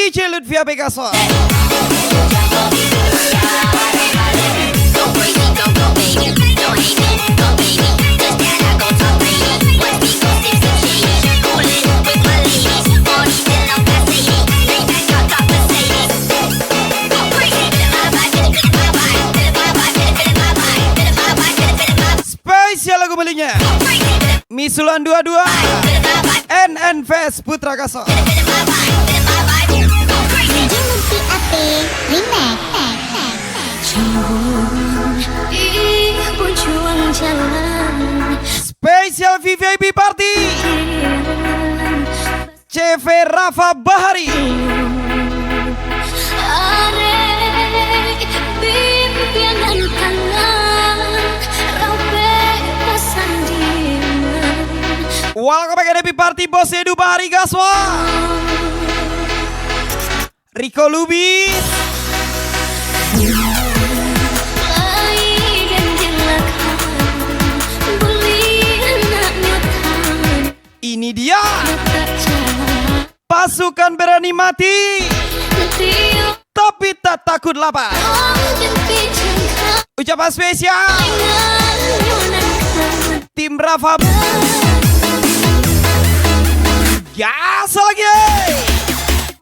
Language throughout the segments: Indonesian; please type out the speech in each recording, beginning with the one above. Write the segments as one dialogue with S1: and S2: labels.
S1: DJ Lutfia Pegaso. Spesial lagu belinya Misulan 22 NNVS Putra Kaso. Spesial VVIP Party CV Rafa Bahari. Welcome back happy party Bos Edu Bahari Gaswa. Rico Lubis. Ini dia pasukan berani mati tapi tak takut lapar. Ucapan spesial tim Rafa. Gas lagi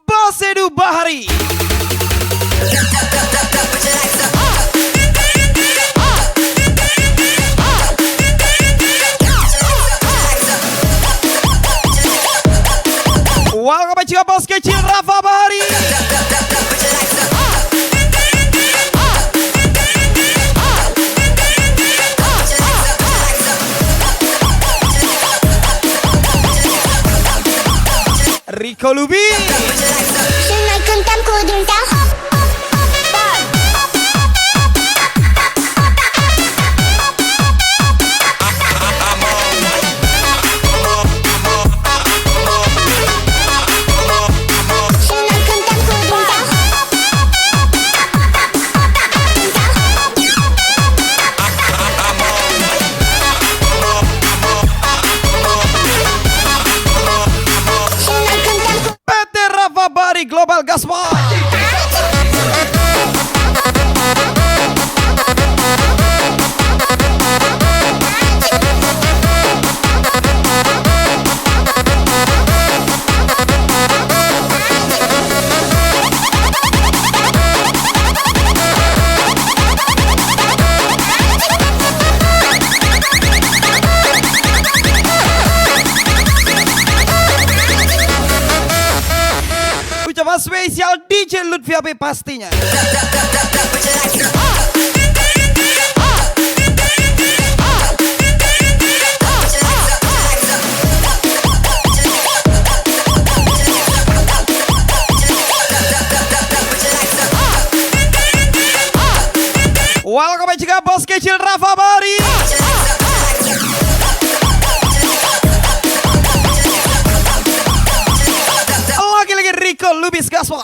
S1: Bos Edu Bahari. Welcome back juga bos kecil Rafa Bahari. Rico Lubi. Global Gaspa. Spesial DJ Lutfia P pastinya. Welcome juga bos kecil Rafa Bahari. Rico Lubis Gaswa.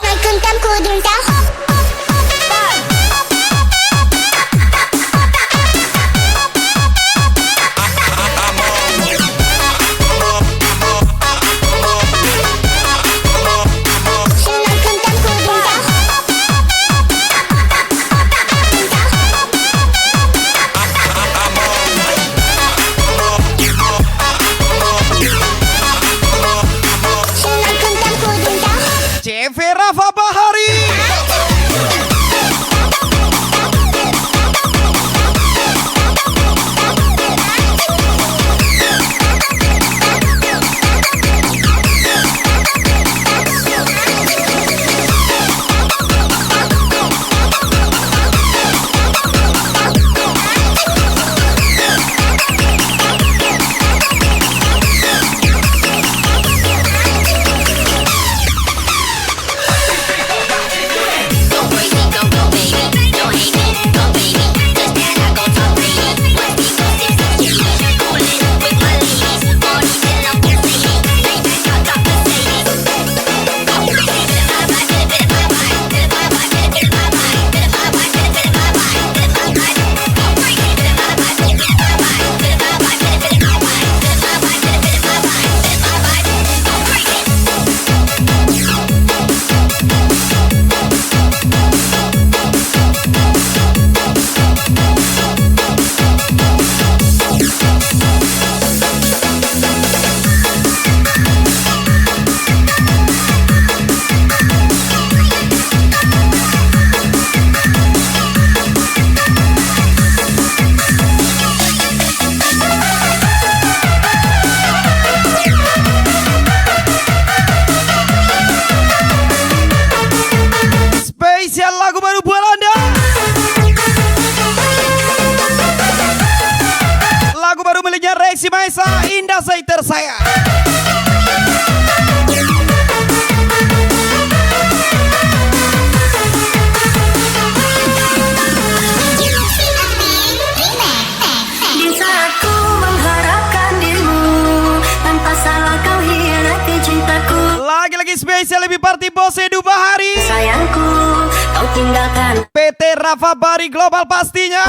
S1: Lagi-lagi spesial lebih party Bos Edu Bahari.
S2: Sayangku, kau tinggalkan
S1: PT Rafa Bahari Global pastinya.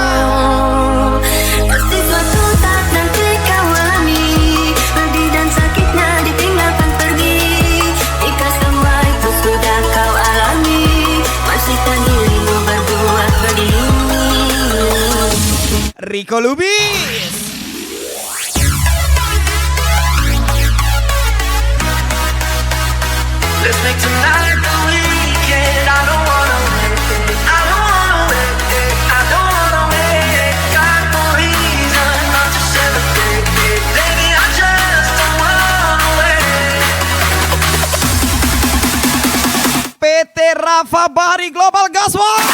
S2: Pasti suatu saat nanti kau alami pedih dan sakitnya ditinggalkan pergi. Jika semua itu sudah kau alami, masih tak dirimu berbuat begini.
S1: Rico Lubis.
S3: Let's make tonight the weekend. I don't wanna wait. I don't wanna wait. I don't wanna wait. Got no reason not to celebrate. Baby, I just don't wanna wait.
S1: PT Rafa Bahari Global Gaswa.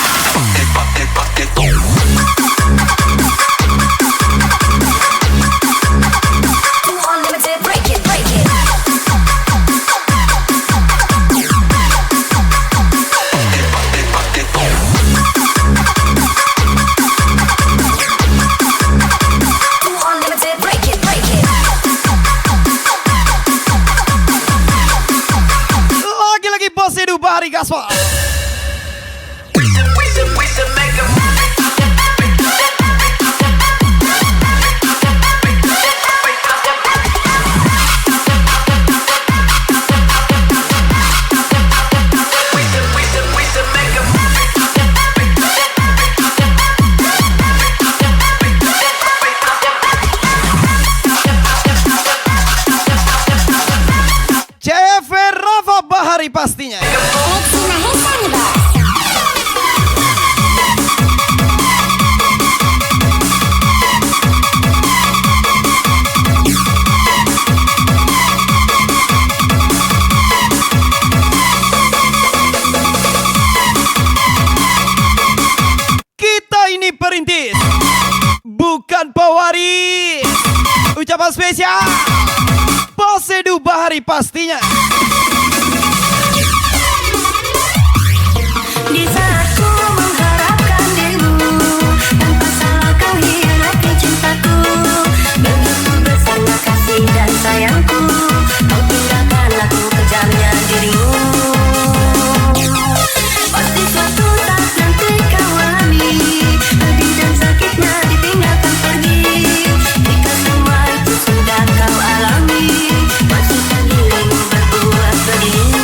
S2: Unlimited, break it, break it. Unlimited, break it, break it.
S1: Lagi-lagi Bos Edu Bahari Gaswa.
S3: We should make a
S1: CV Rafa Bahari pastinya. Kita ini perintis, bukan pewaris. Ucapan spesial Bos Edu Bahari pastinya.
S2: Di saat ku mengharapkan dirimu, tanpa salah kau hianati cintaku. Begitu besarnya kasih dan sayangku, kau tinggalkan aku kejamnya dirimu. Pasti suatu saat nanti kau alami pedih dan sakitnya ditinggalkan pergi. Jika semua itu sudah kau alami, masih tak dirimu berbuat begini.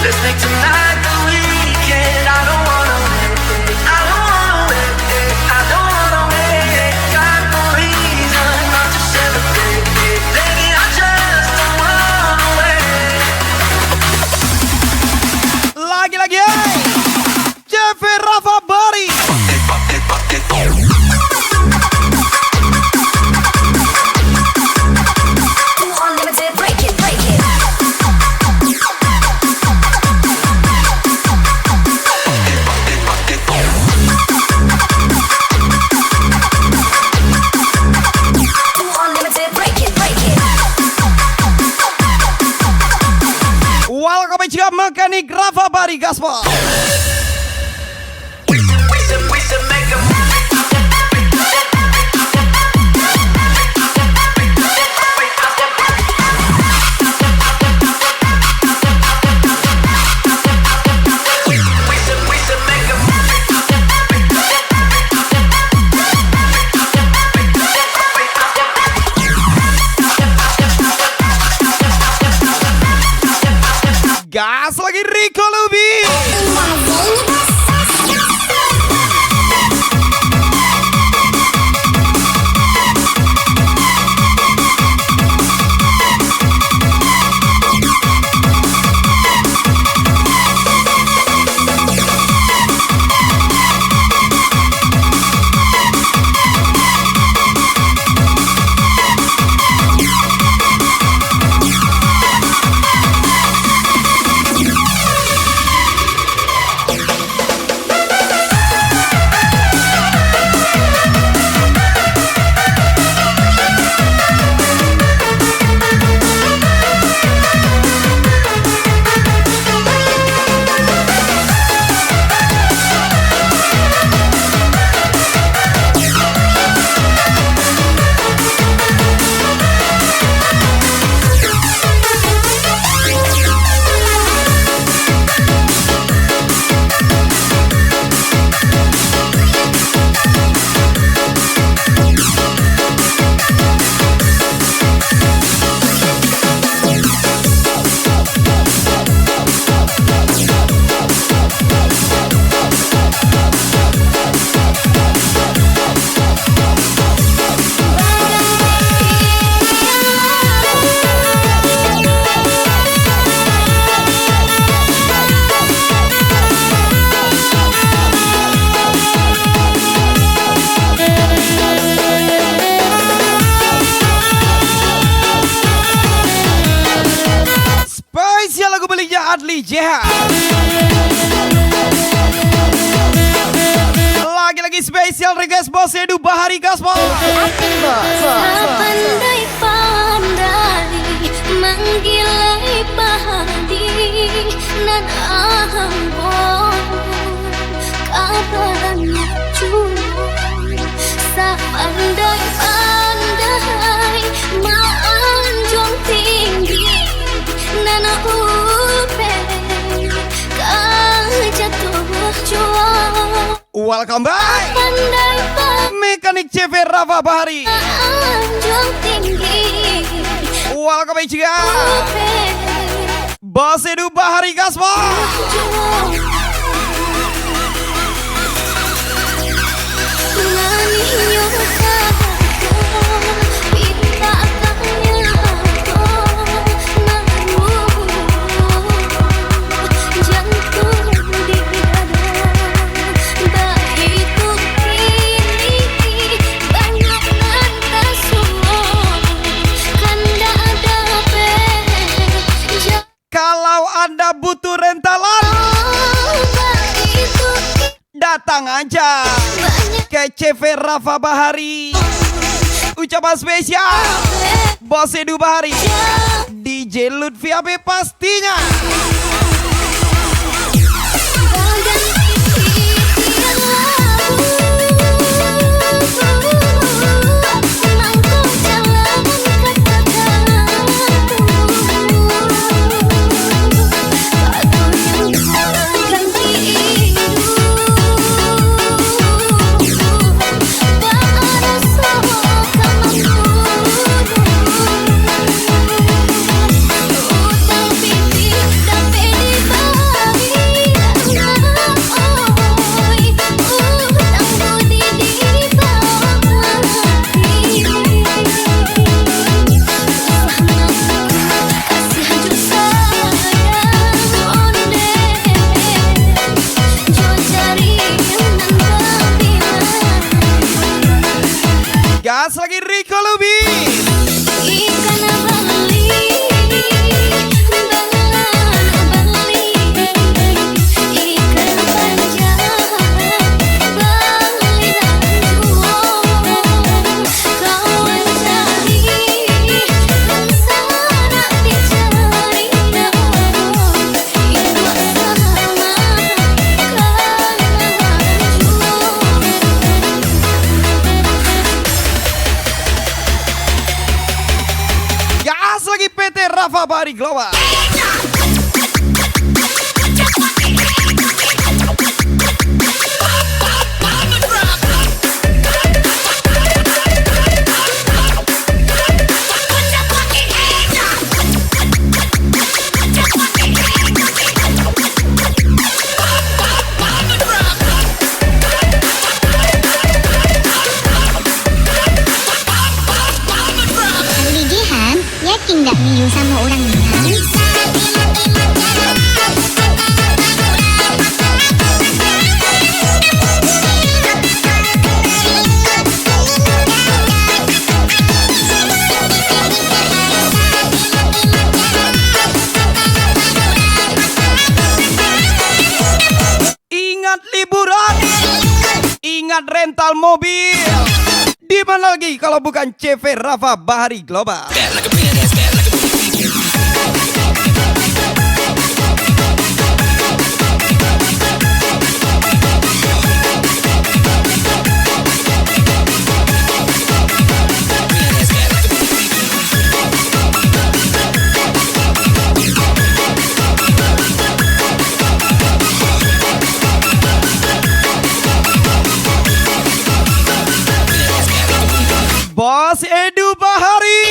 S3: Let's make tonight the weekend. I don't wanna wait. I don't wanna wait. I don't wanna wait. Got no reason not to celebrate. Baby, I just don't wanna wait.
S1: Lagi-lagi CV Rafa Bahari.
S2: Unlimited, break it, break it. Unlimited, break it, break it.
S1: Welcome juga mekanik Rafa Bahari Gaspol.
S3: We should make a
S1: Gas lagi Rico Lubis. Special request Bos Edu Bahari Gaspol.
S2: Pandai-pandai menggilai pahadi nan ahambon kabarnya cuma sapandai-pandai maanjong tinggi nan upe kajatuh jua.
S1: Welcome back
S2: Pandai-pandai
S1: Mekanik CV Rafa Bahari.
S2: maanjong tinggi
S1: Welcome back juga Bos Edu Bahari Gaspol. Kalau Anda butuh rentalan, datang aja ke CV Rafa Bahari. Ucapan spesial Bos Edu Bahari, DJ Lutfi AB pastinya. Gas lagi Rico Lubis.
S2: Ikan bali, bali, ikan panjang, bali ranjung, kawan cari, sana dicari, itu sama
S1: Gas lagi PT Rafa Bahari Global.
S4: Kali Jihan, yakin nggak Miu sama orang Jihan?
S1: Ingat liburan, ingat rental mobil. Di mana lagi kalau bukan CV Rafa Bahari Global. Bos Edu Bahari.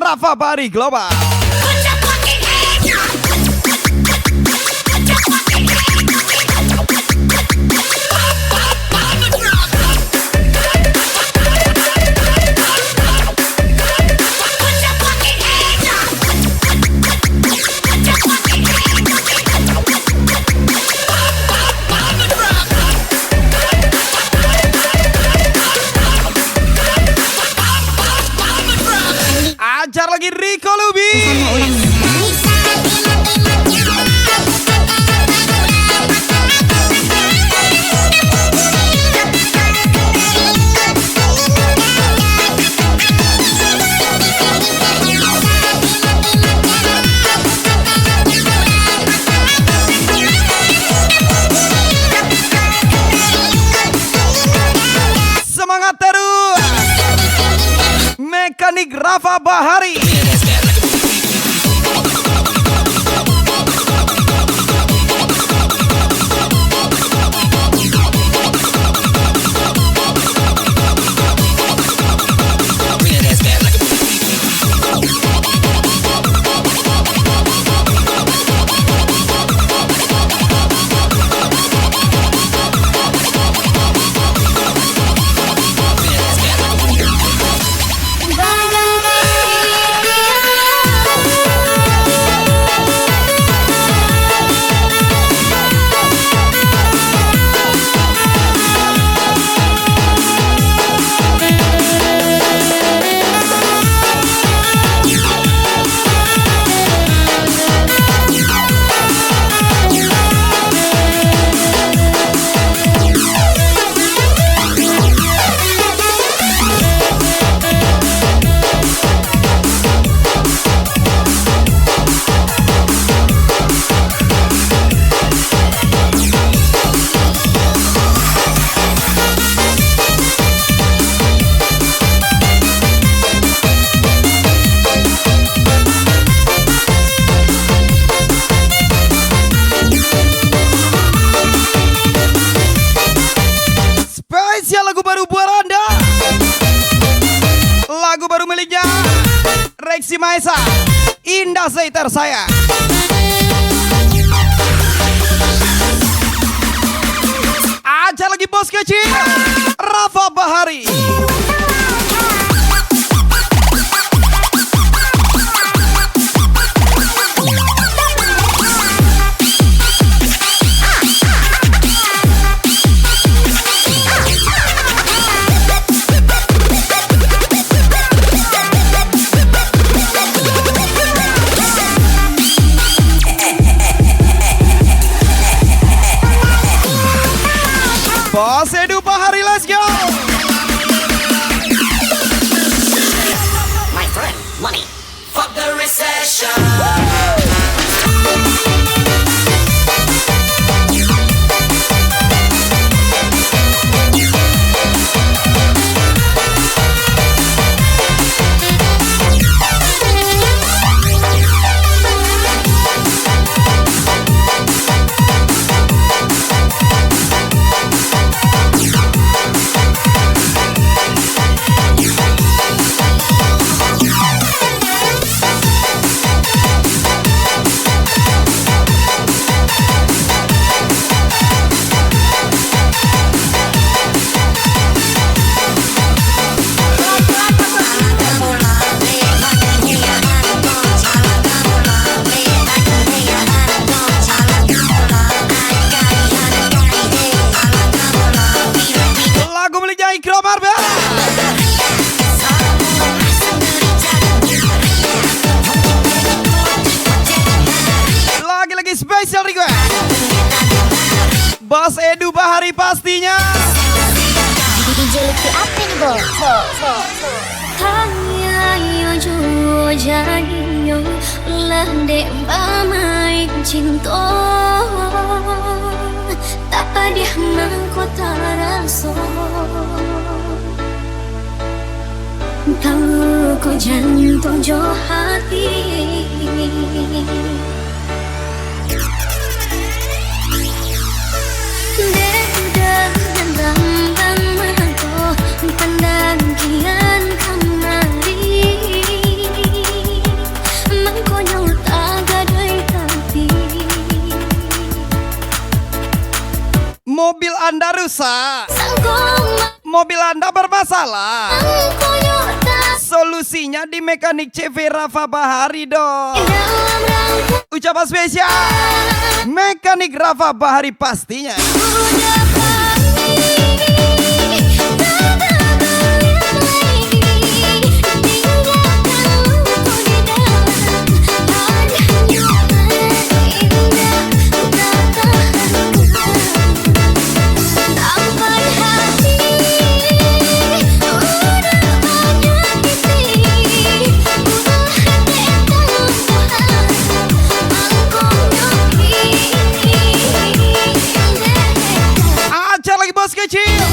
S1: Rafa Bahari Global. Ajar lagi Rico Lubi.
S4: Sama ulang ya.
S1: Semangat terus. Mekanik Rafa Bahari. Spesial lagu baru buat Anda. Lagu baru miliknya Rexy Maesa, Indah Zaiter Saya. Ajar lagi bos kecil Rafa Bahari. Bos Edu Bahari, let's go.
S3: My friend, money. Fuck the recession.
S1: Lagi-lagi special request Bos Edu Bahari pastinya.
S4: DJ Lutfi apa nih, Bo?
S2: Hanya yo jadinya lah dek bamai cinta tak ada mahkota rasa tahu ku jantung jo hati Dedah dan rambang mako pandang kian kamari
S1: Anda rusak,
S2: Sangkong
S1: mobil Anda bermasalah,
S2: koyotas
S1: solusinya di mekanik CV Rafa Bahari dong.
S2: dalam rangka
S1: Ucapan spesial mekanik Rafa Bahari pastinya.
S2: udah kami tak balik lagi tinggalkan luka di dalam hanya indah tak tahan sampai hati udah menyakiti ubah hati Tuhan
S1: Aja lagi bos kecil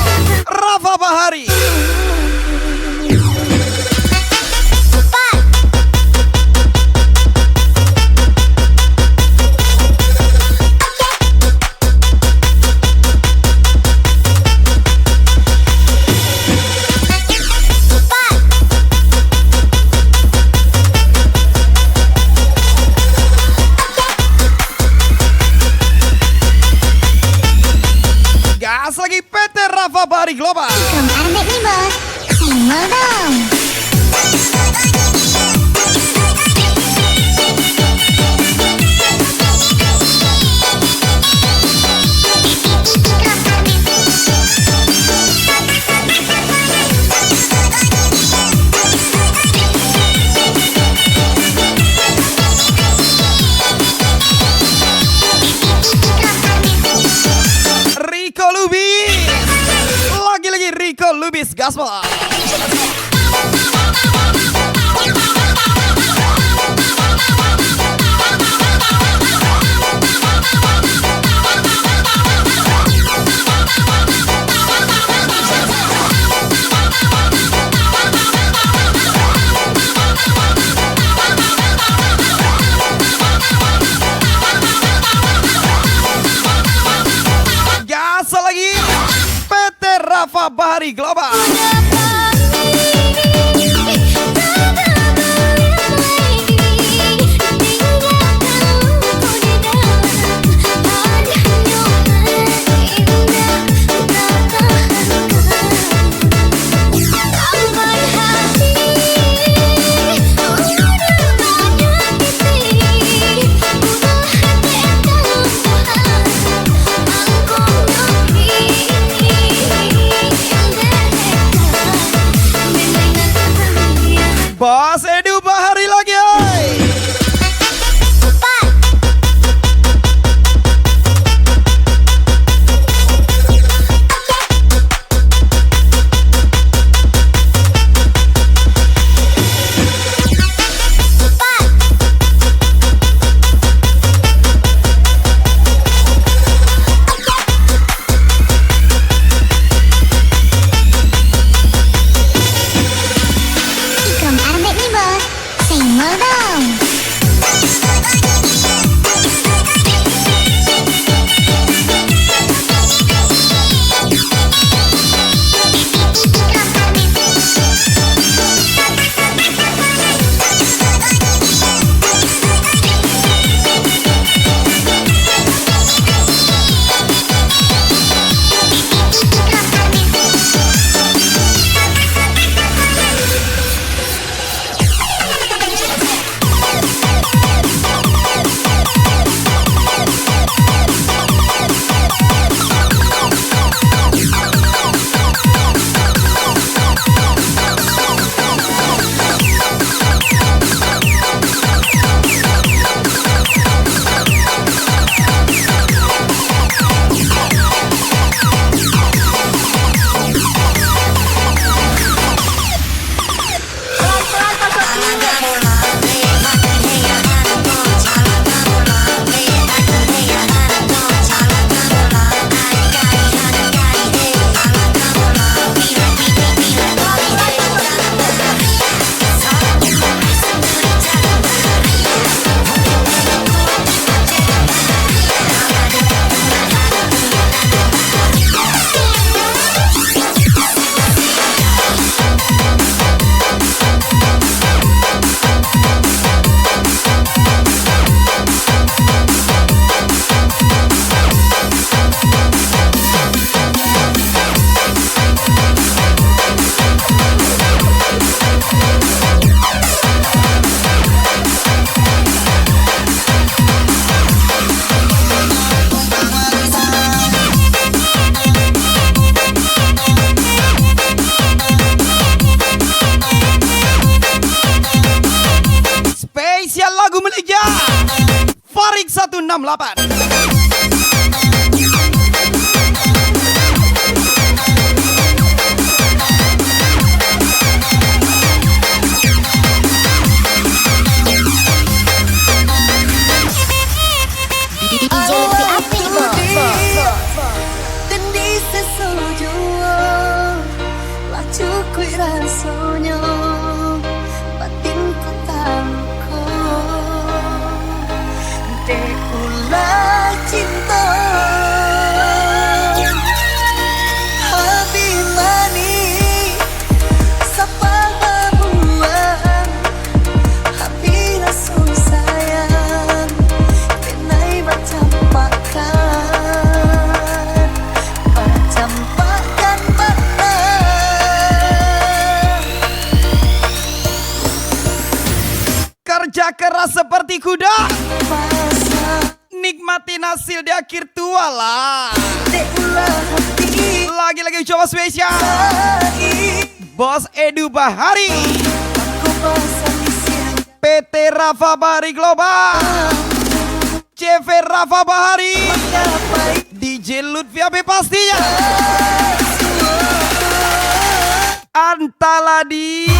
S1: Rafa Bahari. Gas lagi PT Rafa Bahari Global.
S4: From Arbet nih bos, senggol dong.
S1: Rico Lubis. Lagi-lagi Rico Lubis Gaspol. Gas lagi PT Rafa Bahari Global. lagu Malaysia Farik 168.
S2: Rasanya batinku tangko ulah cinta Habibani sapa babuan Habib rasul sayang kenai bacampakan mana
S1: Kerja keras seperti kuda, nikmatin hasil di akhir tua lah. Lagi-lagi coba spesial Bos Edu Bahari, PT Rafa Bahari Global, CV Rafa Bahari, DJ Lutfi Abe pastinya, Antaladi,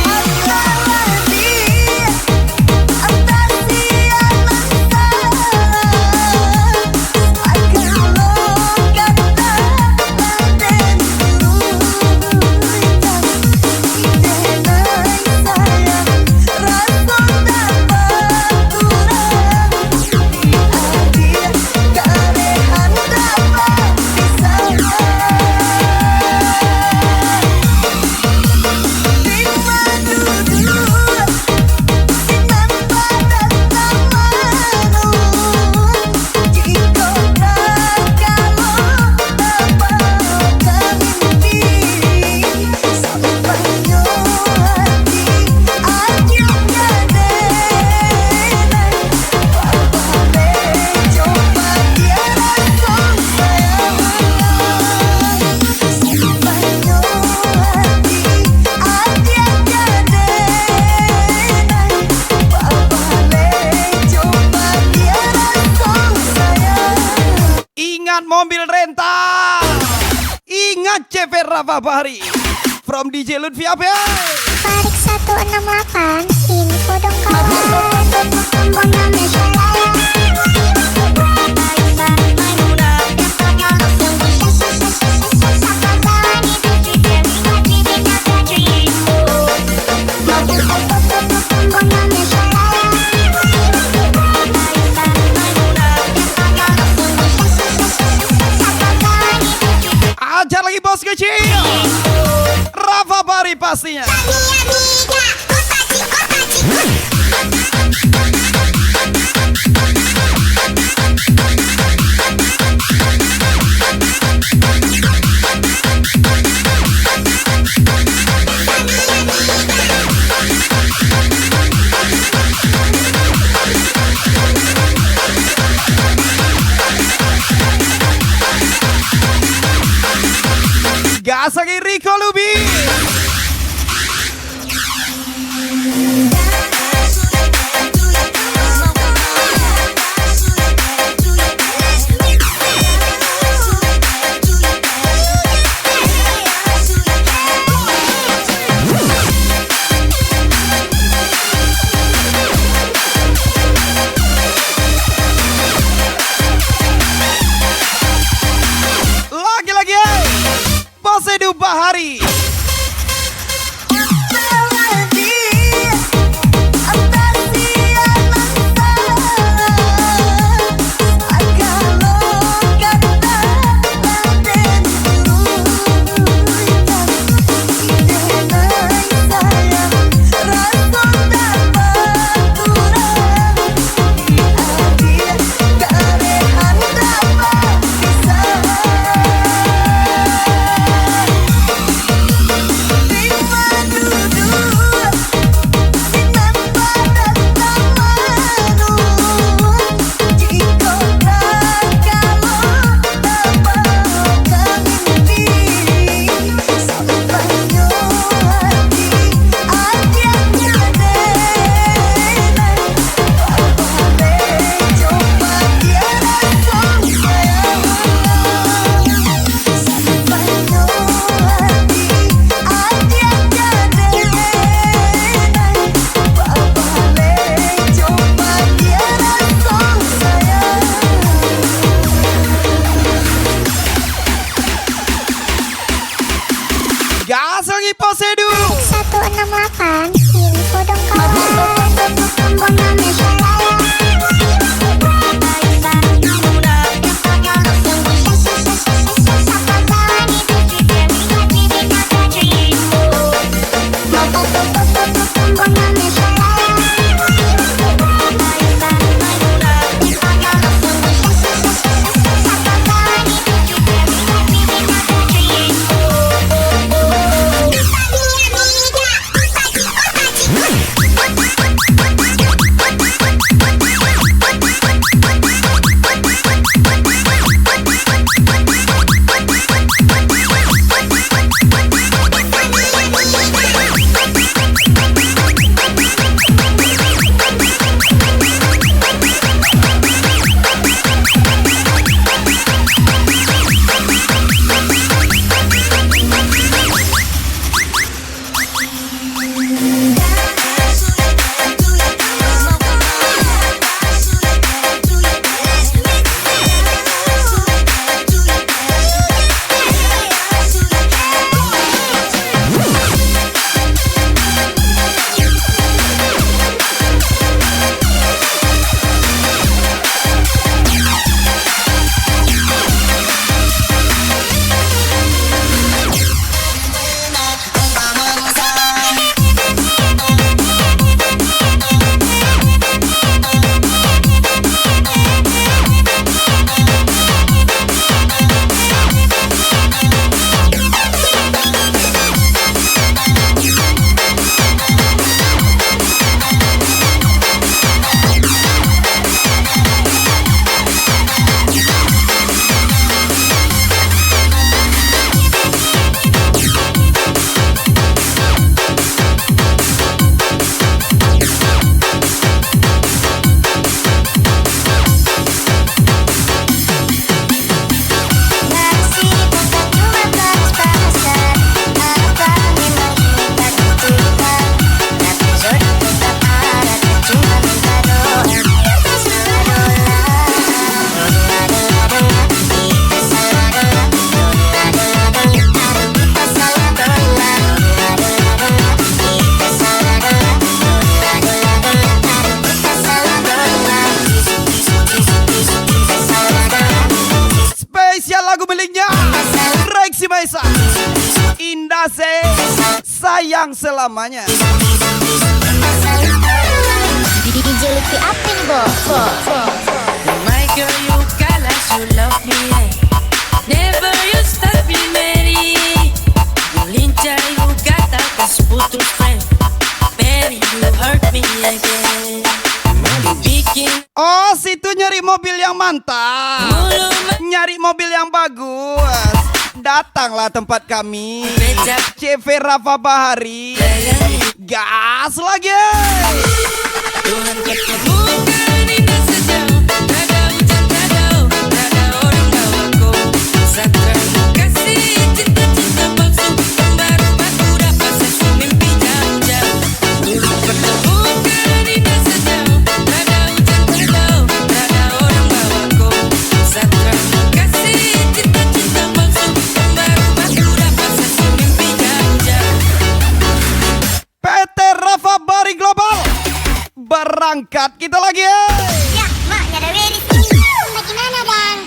S1: mobil rental, ingat CV Rafa Bahari from DJ Lutfi Abe.
S4: Farik 168, info dong kawan.
S1: Ajar lagi bos kecil, Rafa Bahari pastinya.
S4: Kota
S1: hilang selamanya.
S4: DJ Lutfi apa nih, Bo?
S5: My girl, you galas, you love me, eh. Never you stop me, Mary. You lincah, you gata, kas putus friend. Mary, you hurt me again. You bikin
S1: Oh, situ nyari mobil yang mantap,
S5: mulu
S1: nyari mobil yang bagus. Datanglah tempat kami,
S5: becak
S1: CV Rafa Bahari. Gas lagi.
S5: Tuhan ketemukan indah sejauh. Rada hujan, rada orang bawaku. Saat kasih cinta-cinta palsu. Baru aku dapat sesu mimpi jauh-jauh. Tuhan ketemukan indah sejauh. Rada hujan, rada orang bawaku. Saat kasih cinta-cinta palsu. Baru aku dapat sesu mimpi jauh-jauh.
S1: PT Rafa Bahari Global berangkat kita lagi ya.
S4: Ya, mak, nggak ada Weris. Bagaimana, Bang?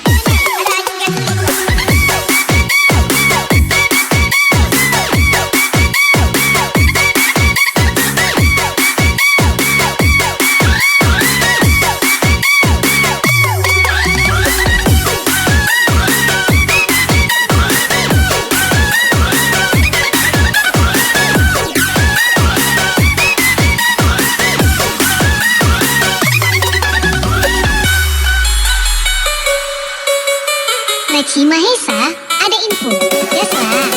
S4: Naci Mahesa, ada info. Gaslah.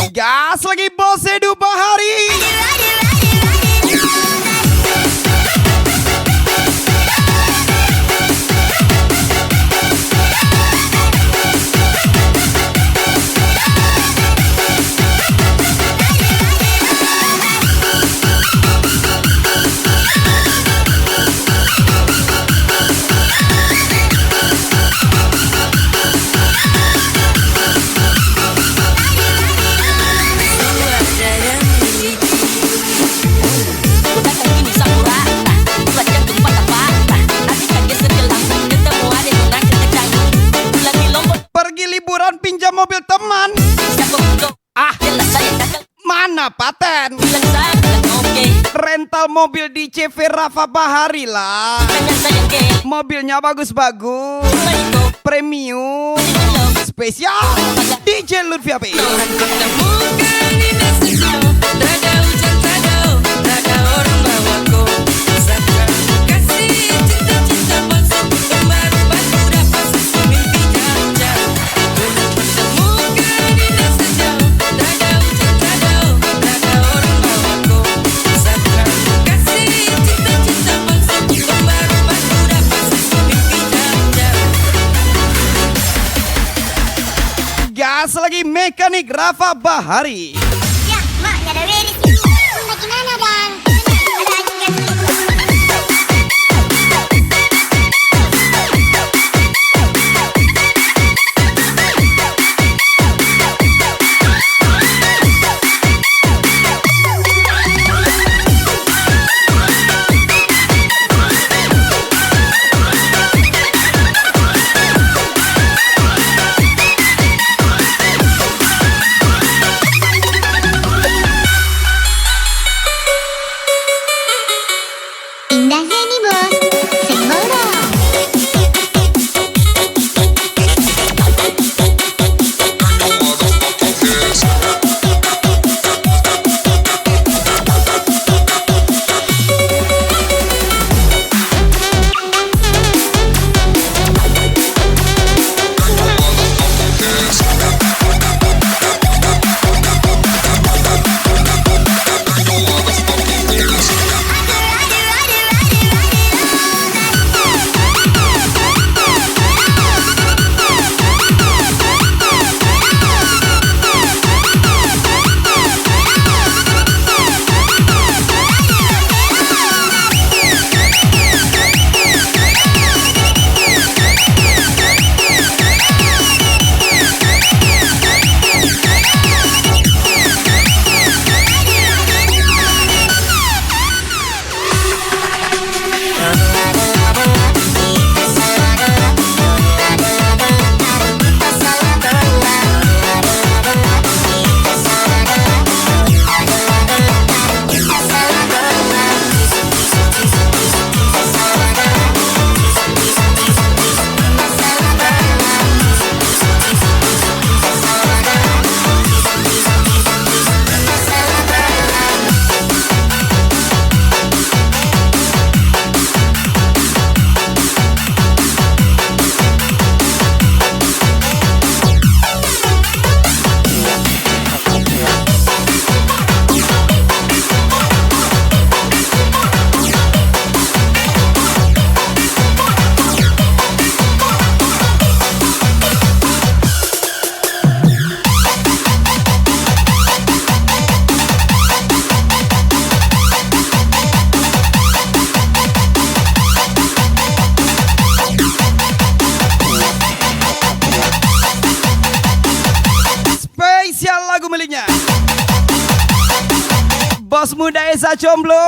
S1: Gas lagi Bos Edu Bahari. Pergi liburan pinjam mobil teman. Ah, mana paten? Rental mobil di CV Rafa Bahari lah. Mobilnya bagus-bagus, premium, spesial. DJ Lutfi Api.
S5: Tuhan ketemukan indah sejauh. Rada hujan, rada orang bawaku. Saat kasih cinta-cinta palsu. Baru aku dapat sesu mimpi jauh-jauh. Tuhan ketemukan indah sejauh. Rada hujan, rada orang bawaku. Saat kasih cinta-cinta palsu. Baru aku dapat sesu mimpi jauh-jauh.
S1: Gas lagi mekanik Rafa Bahari.
S4: Ya, mak, nggak ada Weris. Bagaimana, Bang?
S1: Bos muda Esa Jomblo.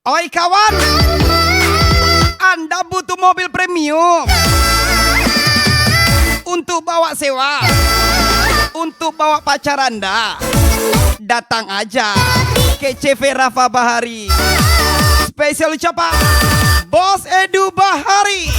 S1: Oi kawan, Anda butuh mobil premium untuk bawa sewa, untuk bawa pacar Anda, datang aja ke CV Rafa Bahari. Spesial ucapan Bos Edu Bahari.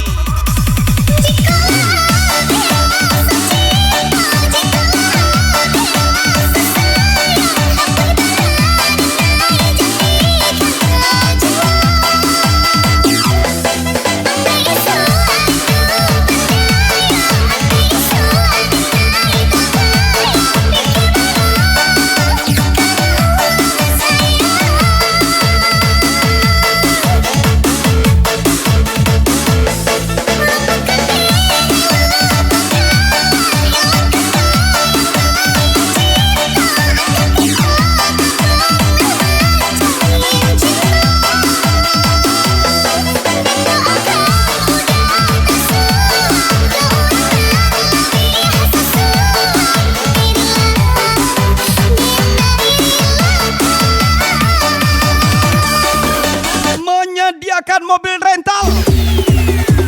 S1: Menyediakan mobil rental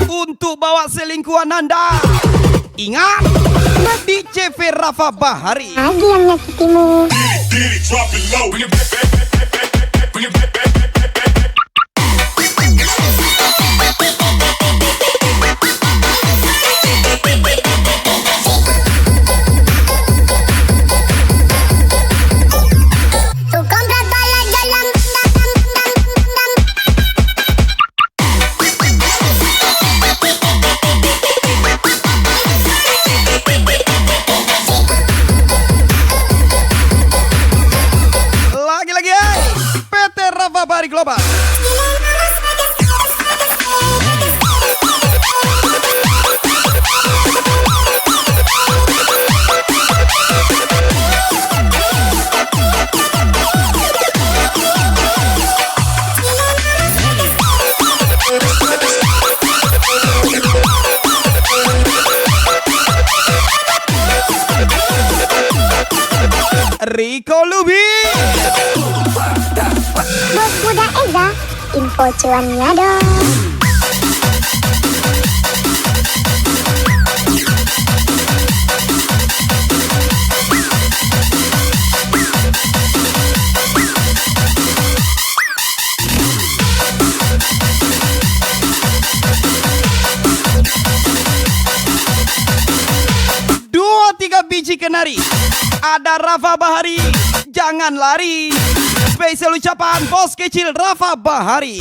S1: untuk bawa selingkuhan Anda. Ingat, di CV Rafa Bahari.
S4: Lagi yang nyakitimu.
S1: Bahari Global. Rico Lubi.
S4: Bos muda Eza, info cuannya dong.
S1: Dua tiga biji kenari. Ada Rafa Bahari, jangan lari. Spesial ucapan bos kecil Rafa Bahari.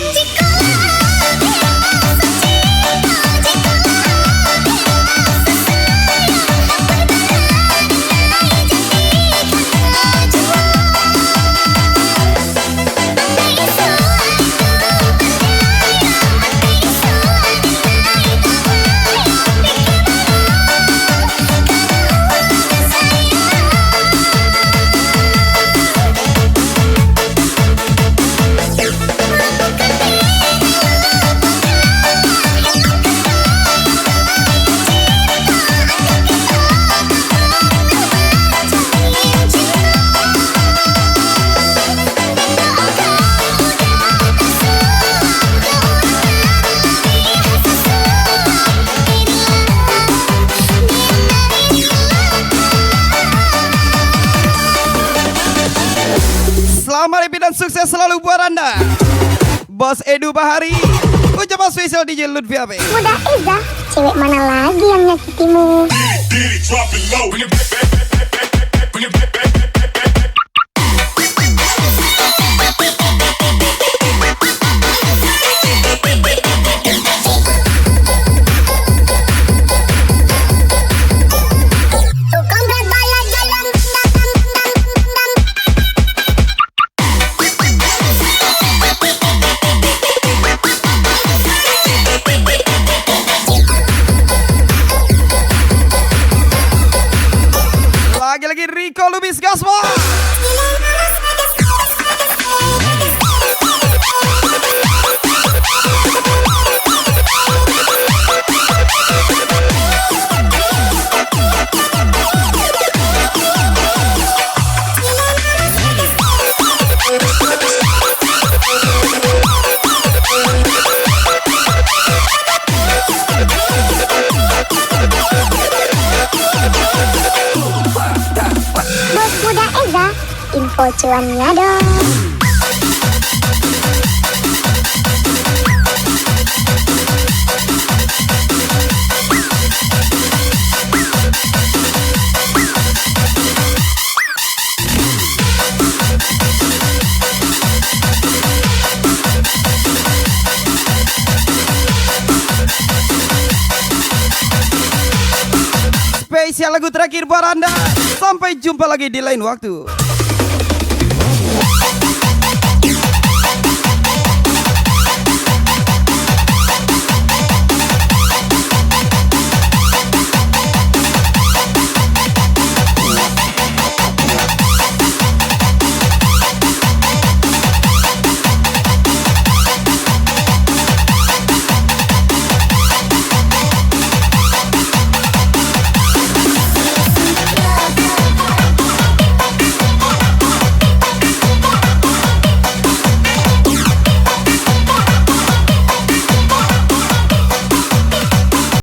S1: Selamat happy dan sukses selalu buat Anda. Bos Edu Bahari, ucapan spesial DJ Lutfi Abe.
S4: Muda Eza, cewek mana lagi yang nyakitimu?
S1: lagi Rico Lubis Gaspar.
S4: Bos Muda Eza, info cuannya dong.
S1: Spesial lagu terakhir buat Anda. Sampai jumpa lagi di lain waktu.